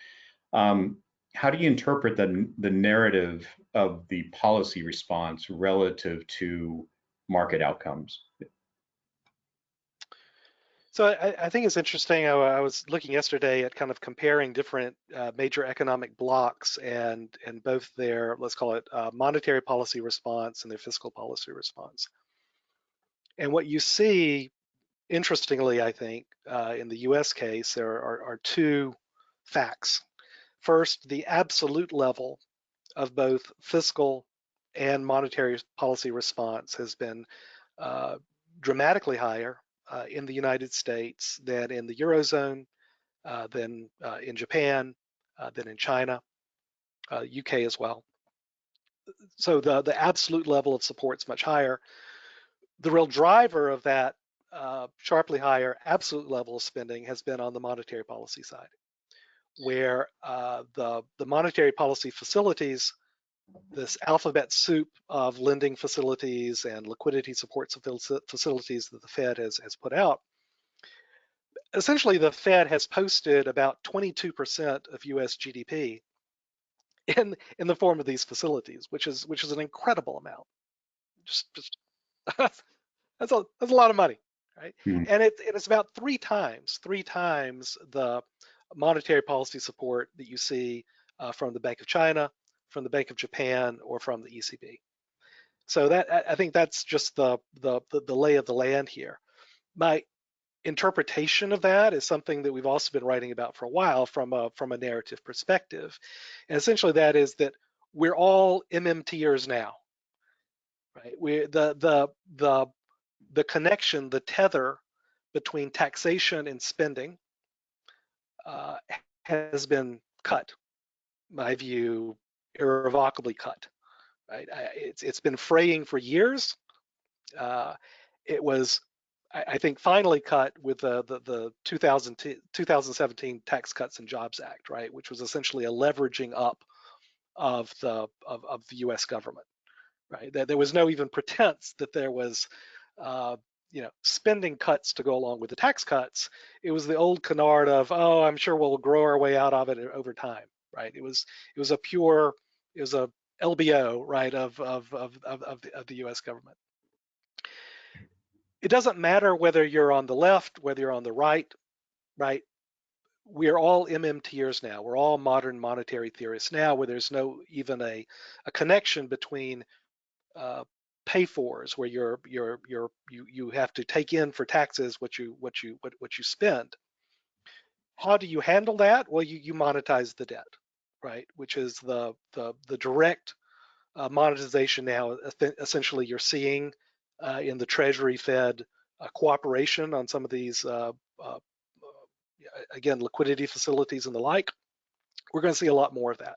How do you interpret the narrative of the policy response relative to market outcomes? So I think it's interesting. I was looking yesterday at kind of comparing different major economic blocks and both their, let's call it, monetary policy response and their fiscal policy response. And what you see, interestingly, I think, in the US case, there are two facts. First, the absolute level of both fiscal and monetary policy response has been dramatically higher in the United States than in the Eurozone, than in Japan, than in China, UK as well. So the absolute level of support is much higher. The real driver of that sharply higher absolute level of spending has been on the monetary policy side, where the monetary policy facilities, this alphabet soup of lending facilities and liquidity support facilities that the Fed has put out, essentially the Fed has posted about 22% of US GDP in the form of these facilities, which is an incredible amount. Just that's a lot of money, right? Hmm. And it's about three times the monetary policy support that you see from the Bank of China, from the Bank of Japan, or from the ECB. So that I think that's just the lay of the land here. My interpretation of that is something that we've also been writing about for a while from a narrative perspective, and essentially that is that we're all MMTers now, right? We the connection, the tether between taxation and spending uh, has been cut. My view, irrevocably cut. Right? It's been fraying for years. Uh, it was, I think, finally cut with the 2017 Tax Cuts and Jobs Act, right, which was essentially a leveraging up of the U.S. government, right? That there was no even pretense that there was, uh, spending cuts to go along with the tax cuts. It was the old canard of, oh, I'm sure we'll grow our way out of it over time, right? It was a pure, it was a LBO, right, of the U.S. government. It doesn't matter whether you're on the left, whether you're on the right, right? We're all MMTers now. We're all modern monetary theorists now, where there's no even a connection between uh, pay fors, where you have to take in for taxes what you spend. How do you handle that? Well, you monetize the debt, right? Which is the direct monetization now. Essentially, you're seeing in the Treasury Fed cooperation on some of these again liquidity facilities and the like. We're going to see a lot more of that.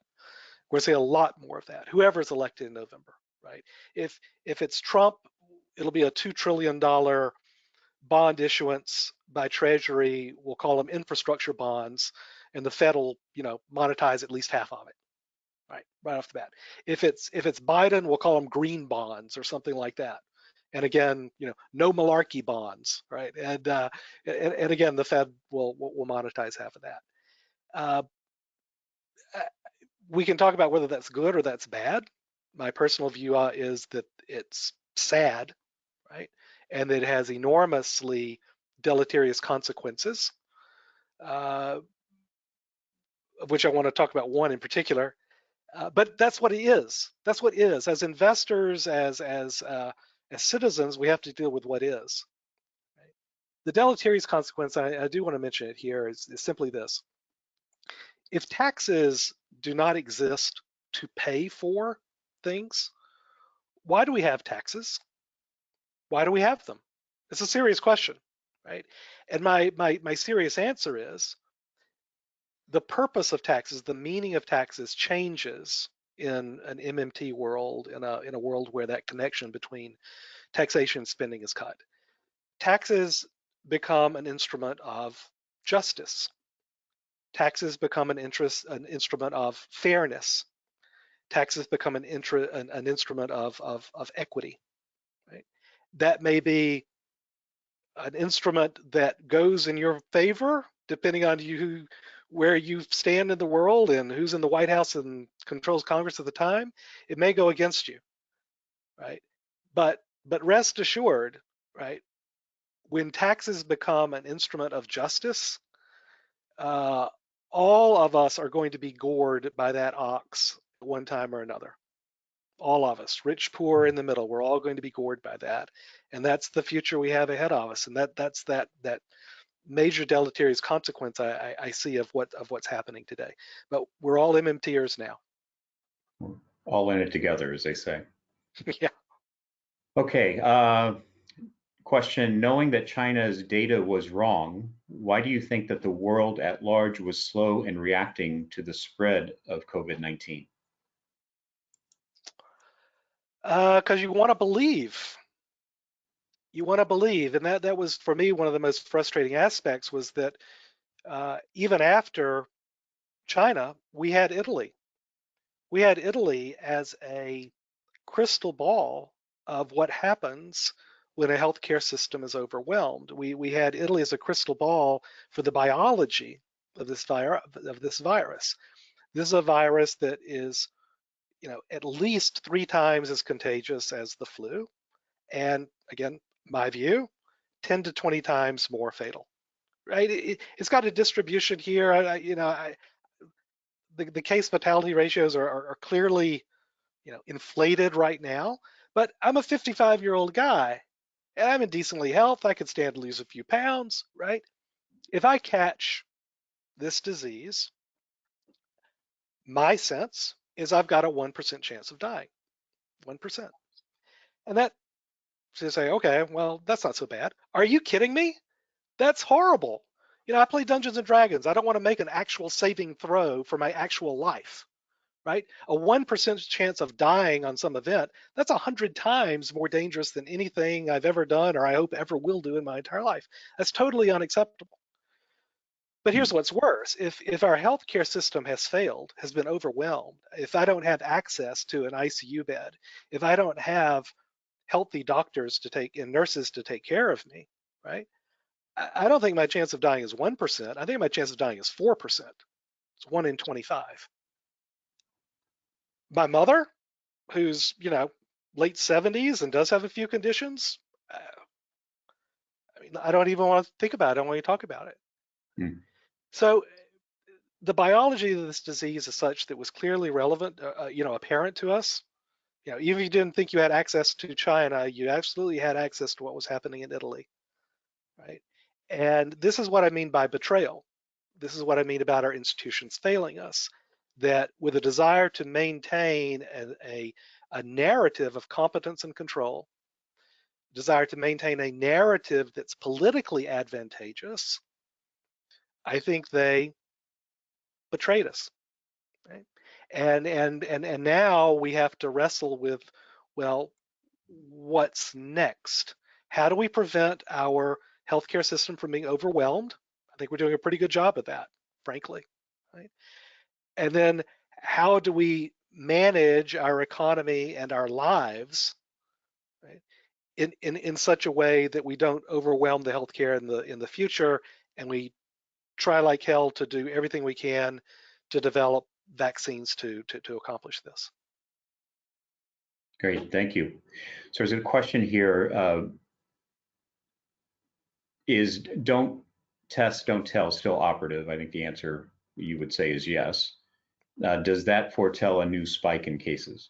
We're going to see a lot more of that. Whoever's elected in November, right? If it's Trump, it'll be a $2 trillion bond issuance by Treasury. We'll call them infrastructure bonds, and the Fed will, monetize at least half of it, right off the bat. If it's Biden, we'll call them green bonds or something like that. And again, no malarkey bonds, right? And again, the Fed will monetize half of that. Uh, we can talk about whether that's good or that's bad. My personal view is that it's sad, right? And that it has enormously deleterious consequences, uh, of which I want to talk about one in particular. But that's what it is. That's what is. As investors, as citizens, we have to deal with what is. Right? The deleterious consequence, I do want to mention it here, is simply this: if taxes do not exist to pay for things, why do we have taxes? Why do we have them? It's a serious question, right? And my serious answer is the purpose of taxes, the meaning of taxes changes in an MMT world, in a world where that connection between taxation and spending is cut. Taxes become an instrument of justice. Taxes become an instrument of fairness. Taxes become an instrument of equity. Right? That may be an instrument that goes in your favor, depending on where you stand in the world and who's in the White House and controls Congress at the time. It may go against you, right? But rest assured, right? When taxes become an instrument of justice, uh, all of us are going to be gored by that ox at one time or another. All of us, rich, poor, in the middle, we're all going to be gored by that, and that's the future we have ahead of us. And that's that major deleterious consequence I see of what's happening today. But we're all MMTers now. All in it together, as they say. Yeah. Okay. Question, knowing that China's data was wrong, why do you think that the world at large was slow in reacting to the spread of COVID-19? Because you want to believe. You want to believe, and that was for me one of the most frustrating aspects was that even after China, we had Italy. We had Italy as a crystal ball of what happens when a healthcare system is overwhelmed. We had Italy as a crystal ball for the biology of this virus. This is a virus that is, at least 3 times as contagious as the flu, and again, my view, 10 to 20 times more fatal. Right? It's got a distribution here. The case fatality ratios are clearly, inflated right now. But I'm a 55-year-old guy, and I'm in decently health. I could stand to lose a few pounds, right? If I catch this disease, my sense is I've got a 1% chance of dying. 1%. And that to say, okay, well, that's not so bad. Are you kidding me? That's horrible. I play Dungeons and Dragons. I don't want to make an actual saving throw for my actual life, right? A 1% chance of dying on some event, that's 100 times more dangerous than anything I've ever done or I hope ever will do in my entire life. That's totally unacceptable. But here's what's worse. If our healthcare system has failed, has been overwhelmed, if I don't have access to an ICU bed, if I don't have healthy doctors to take and nurses to take care of me, right? I don't think my chance of dying is 1%. I think my chance of dying is 4%. It's 1 in 25. My mother, who's, late 70s and does have a few conditions, I don't even want to think about it. I don't want to talk about it. Mm. So the biology of this disease is such that was clearly relevant, apparent to us. Even if you didn't think you had access to China, you absolutely had access to what was happening in Italy, right? And this is what I mean by betrayal. This is what I mean about our institutions failing us, that with a desire to maintain a narrative of competence and control, desire to maintain a narrative that's politically advantageous, I think they betrayed us. Right? And now we have to wrestle with, well, what's next? How do we prevent our healthcare system from being overwhelmed? I think we're doing a pretty good job of that, frankly. Right? And then how do we manage our economy and our lives, right, in such a way that we don't overwhelm the healthcare in the future, and we try like hell to do everything we can to develop vaccines to accomplish this. Great, thank you. So there's a question here. Is don't test, don't tell still operative? I think the answer you would say is yes. Does that foretell a new spike in cases?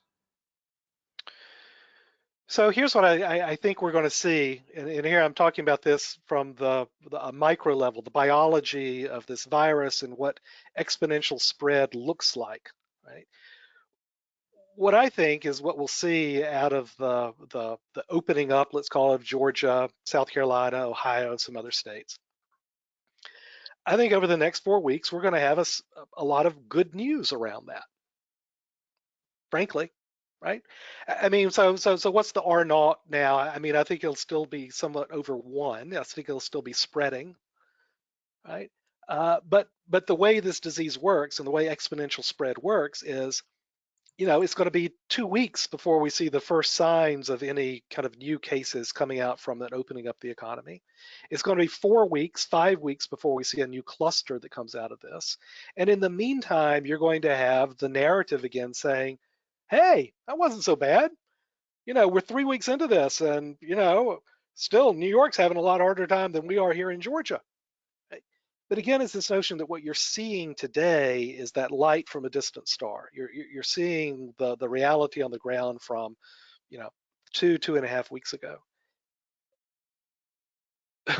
So here's what I think we're going to see, and here I'm talking about this from the micro level, the biology of this virus and what exponential spread looks like, right? What I think is what we'll see out of the opening up, let's call it, Georgia, South Carolina, Ohio, and some other states. I think over the next 4 weeks, we're going to have a lot of good news around that, frankly, right? I mean, so what's the R naught now? I mean, I think it'll still be somewhat over 1. I think it'll still be spreading, right? But the way this disease works and the way exponential spread works is, it's going to be 2 weeks before we see the first signs of any kind of new cases coming out from that opening up the economy. It's going to be 4 weeks, 5 weeks before we see a new cluster that comes out of this. And in the meantime, you're going to have the narrative again saying, hey, that wasn't so bad. We're 3 weeks into this, and, still New York's having a lot harder time than we are here in Georgia. But again, it's this notion that what you're seeing today is that light from a distant star. You're seeing the reality on the ground from, 2.5 weeks ago.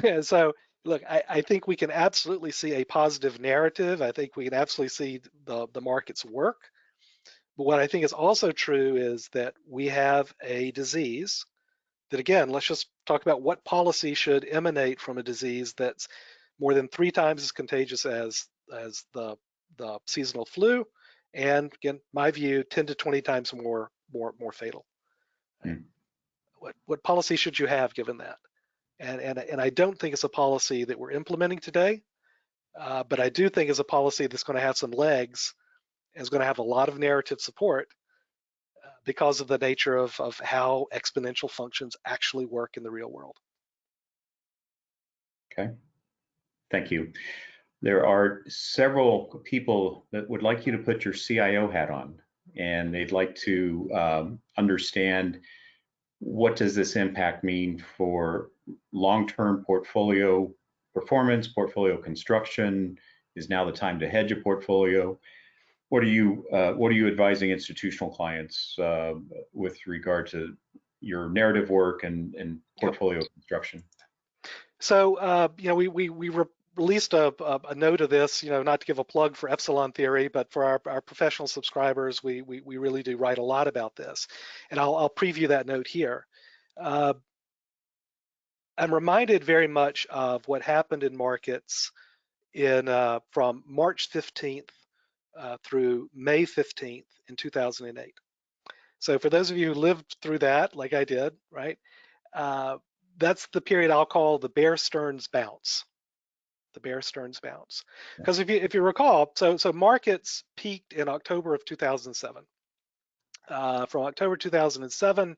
And so, look, I think we can absolutely see a positive narrative. I think we can absolutely see the markets work. But what I think is also true is that we have a disease that, again, let's just talk about what policy should emanate from a disease that's more than 3 times as contagious as the seasonal flu, and again, my view, 10 to 20 times more fatal. Right? What policy should you have given that? And I don't think it's a policy that we're implementing today, but I do think it's a policy that's going to have some legs and is going to have a lot of narrative support. because of the nature of how exponential functions actually work in the real world. Okay, thank you. There are several people that would like you to put your CIO hat on, and they'd like to understand what does this impact mean for long-term portfolio performance, portfolio construction? Is now the time to hedge a portfolio? What are you advising institutional clients with regard to your narrative work and Yep. portfolio construction? So, we released a note of this, not to give a plug for Epsilon Theory, but for our professional subscribers, we really do write a lot about this. And I'll preview that note here. I'm reminded very much of what happened in markets from March 15th through May 15th in 2008. So for those of you who lived through that, like I did, right? That's the period I'll call the Bear Stearns bounce. The Bear Stearns bounce. Because if you recall, so markets peaked in October of 2007. From October 2007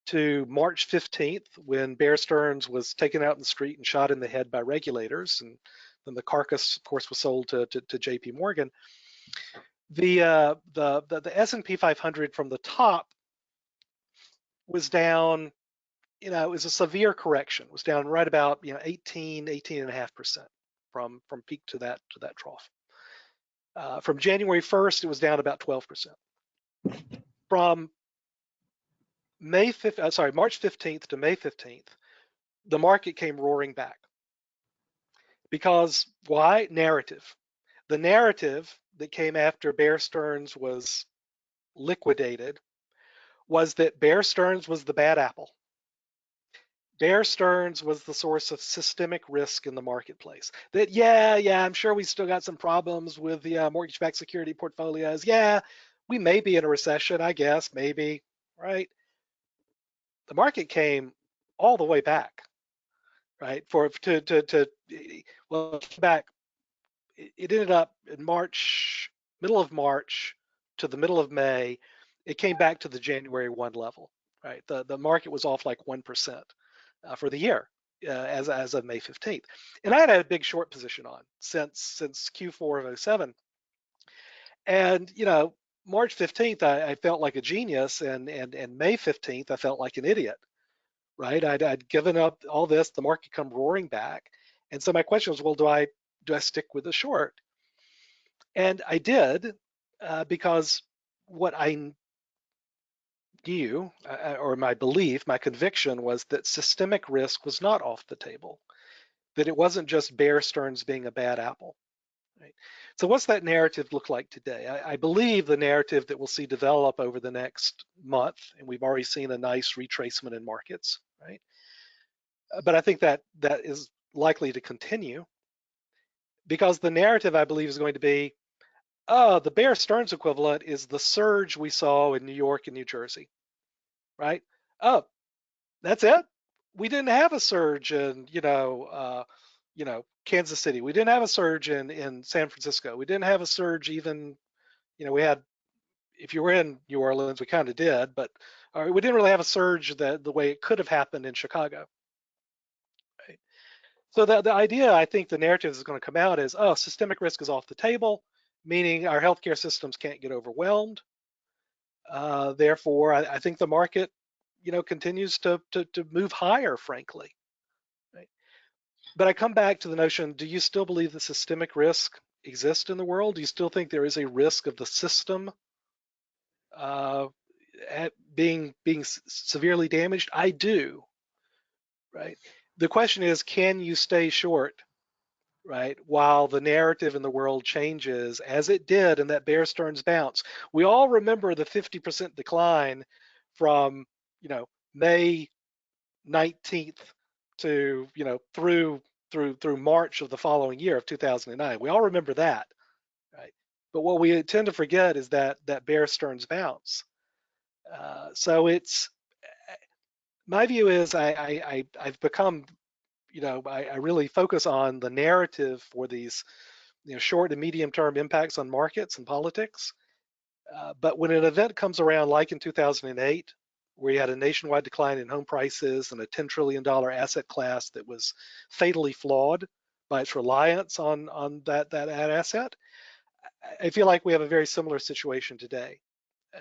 to March 15th, when Bear Stearns was taken out in the street and shot in the head by regulators, and then the carcass, of course, was sold to J.P. Morgan. The S&P 500 from the top was down. It was a severe correction. It was down right about 18.5% from peak to that trough. From January 1st, it was down about 12%. From March 15th to May 15th, the market came roaring back. Because why? Narrative. The narrative that came after Bear Stearns was liquidated was that Bear Stearns was the bad apple. Bear Stearns was the source of systemic risk in the marketplace. That, I'm sure we still got some problems with the mortgage-backed security portfolios. Yeah, we may be in a recession, I guess, maybe, right? The market came all the way back, right? Back. It ended up in March, middle of March to the middle of May. It came back to the January 1 level, right? The market was off like 1%. For the year as of May 15th. And I had a big short position on since Q4 of 07. And, March 15th, I felt like a genius, and May 15th, I felt like an idiot, right? I'd given up all this, the market come roaring back. And so my question was, well, do I stick with the short? And I did, because what I knew, or my belief, my conviction was that systemic risk was not off the table, that it wasn't just Bear Stearns being a bad apple. Right? So what's that narrative look like today? I believe the narrative that we'll see develop over the next month, and we've already seen a nice retracement in markets, right? But I think that is likely to continue, because the narrative, I believe, is going to be, the Bear Stearns equivalent is the surge we saw in New York and New Jersey. Right? Oh, that's it? We didn't have a surge in, Kansas City. We didn't have a surge in San Francisco. We didn't have a surge even, we had, if you were in New Orleans, we kind of did, but we didn't really have a surge the way it could have happened in Chicago. Right? So the idea, I think the narrative is going to come out is, systemic risk is off the table, meaning our healthcare systems can't get overwhelmed. Therefore, I think the market, continues to move higher, frankly. Right? But I come back to the notion: do you still believe that systemic risk exists in the world? Do you still think there is a risk of the system being severely damaged? I do. Right. The question is, can you stay short? Right, while the narrative in the world changes, as it did in that Bear Stearns bounce. We all remember the 50% decline from, May 19th to, through March of the following year of 2009. We all remember that, right? But what we tend to forget is that Bear Stearns bounce. So it's, my view is, I've become, I really focus on the narrative for these, short and medium term impacts on markets and politics. But when an event comes around, like in 2008, where you had a nationwide decline in home prices and a $10 trillion asset class that was fatally flawed by its reliance on that asset, I feel like we have a very similar situation today.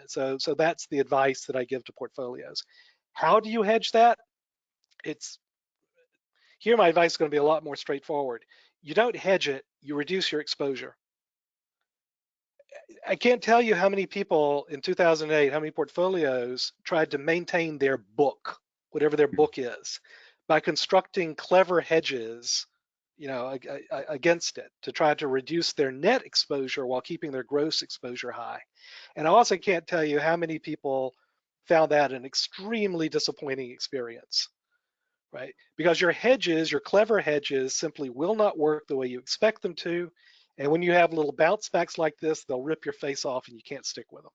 So that's the advice that I give to portfolios. How do you hedge that? It's Here my advice is going to be a lot more straightforward. You don't hedge it, you reduce your exposure. I can't tell you how many people in 2008, how many portfolios tried to maintain their book, whatever their book is, by constructing clever hedges, against it to try to reduce their net exposure while keeping their gross exposure high. And I also can't tell you how many people found that an extremely disappointing experience, right? Because your hedges, your clever hedges, simply will not work the way you expect them to. And when you have little bounce backs like this, they'll rip your face off and you can't stick with them.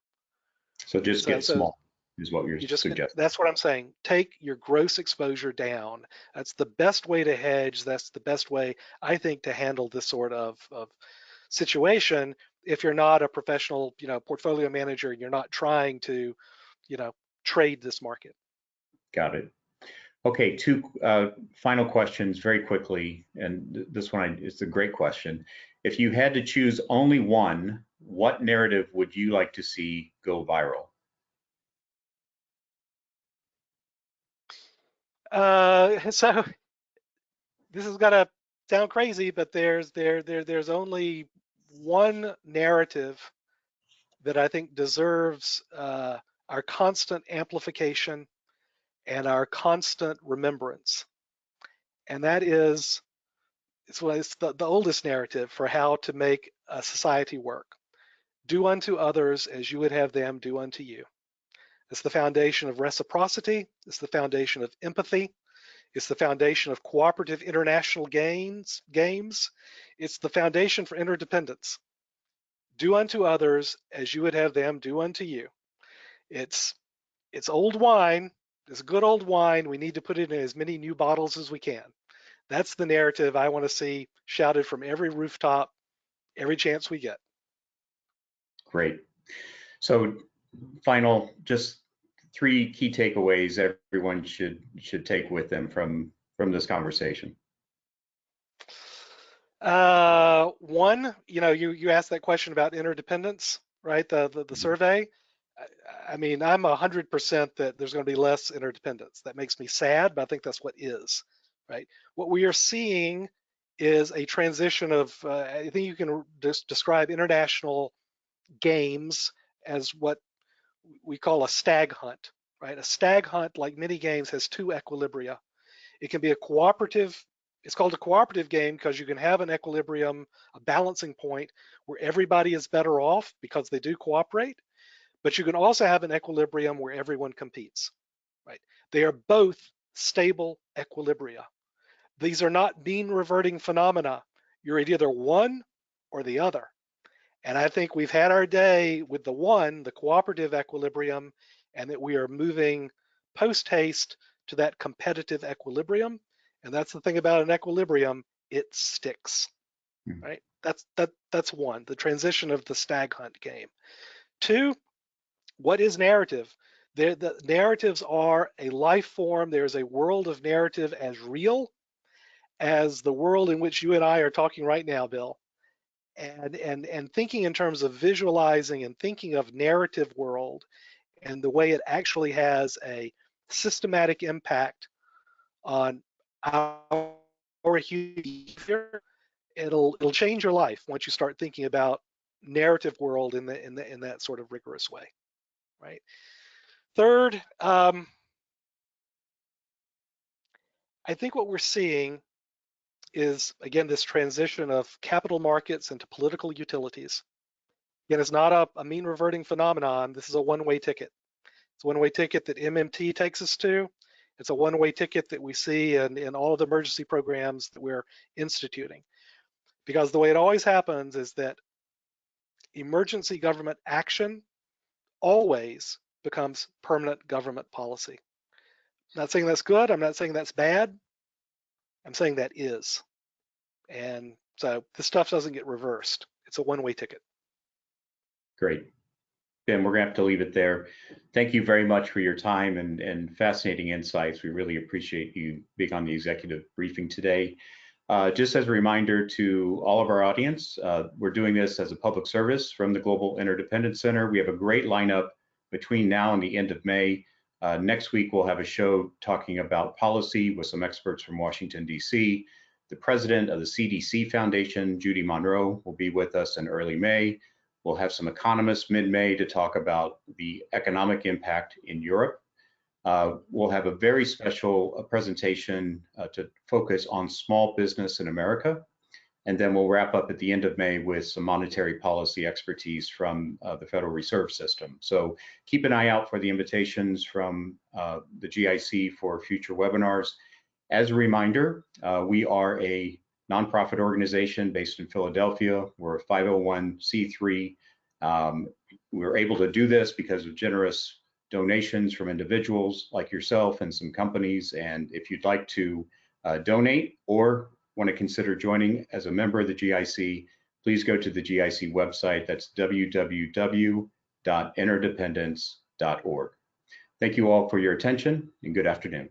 So just So, get so small is what you're you just, suggesting. that's what I'm saying. Take your gross exposure down. That's the best way to hedge. That's the best way, I think, to handle this sort of situation. If you're not a professional, portfolio manager, you're not trying to, you know, trade this market. Got it. Okay, two final questions very quickly, and this one is a great question. If you had to choose only one, what narrative would you like to see go viral? So this is gonna sound crazy, but there's only one narrative that I think deserves our constant amplification and our constant remembrance, and that is it's the oldest narrative for how to make a society work. Do unto others as you would have them do unto you. It's the foundation of reciprocity. It's the foundation of empathy. It's the foundation of cooperative international games. It's the foundation for interdependence. Do unto others as you would have them do unto you. It's it's old wine. It's good old wine. We need to put it in as many new bottles as we can. That's the narrative I want to see shouted from every rooftop, every chance we get. Great. So just three key takeaways everyone should take with them from this conversation. One, you asked that question about interdependence, right? The survey. I mean, I'm 100% that there's going to be less interdependence. That makes me sad, but I think that's what is, right? What we are seeing is a transition of, I think you can describe international games as what we call a stag hunt, right? A stag hunt, like many games, has two equilibria. It can be a cooperative, it's called a cooperative game because you can have an equilibrium, a balancing point where everybody is better off because they do cooperate, but you can also have an equilibrium where everyone competes, right? They are both stable equilibria. These are not mean reverting phenomena. You're at either one or the other. And I think we've had our day with the one, the cooperative equilibrium, and that we are moving post haste to that competitive equilibrium. And that's the thing about an equilibrium, it sticks, Mhm. right? That's one, the transition of the stag hunt game. Two, what is narrative? The narratives are a life form. There's a world of narrative as real as the world in which you and I are talking right now, Bill. And thinking in terms of visualizing and thinking of narrative world and the way it actually has a systematic impact on our human behavior, it'll change your life once you start thinking about narrative world in that sort of rigorous way, right? Third, I think what we're seeing is, again, this transition of capital markets into political utilities. Again, it's not a mean reverting phenomenon. This is a one-way ticket. It's a one-way ticket that MMT takes us to. It's a one-way ticket that we see in all of the emergency programs that we're instituting. Because the way it always happens is that emergency government action always becomes permanent government policy. I'm not saying that's good. I'm not saying that's bad. I'm saying that is. And so this stuff doesn't get reversed. It's a one-way ticket. Great. Ben, we're gonna have to leave it there. Thank you very much for your time and fascinating insights. We really appreciate you being on the executive briefing today. Just as a reminder to all of our audience, we're doing this as a public service from the Global Interdependence Center. We have a great lineup between now and the end of May. Next week, we'll have a show talking about policy with some experts from Washington, D.C. The president of the CDC Foundation, Judy Monroe, will be with us in early May. We'll have some economists mid-May to talk about the economic impact in Europe. We'll have a very special presentation to focus on small business in America. And then we'll wrap up at the end of May with some monetary policy expertise from the Federal Reserve System. So keep an eye out for the invitations from the GIC for future webinars. As a reminder, we are a nonprofit organization based in Philadelphia. We're a 501c3. We're able to do this because of generous donations from individuals like yourself and some companies. And if you'd like to donate or want to consider joining as a member of the GIC, please go to the GIC website. That's www.interdependence.org. Thank you all for your attention and good afternoon.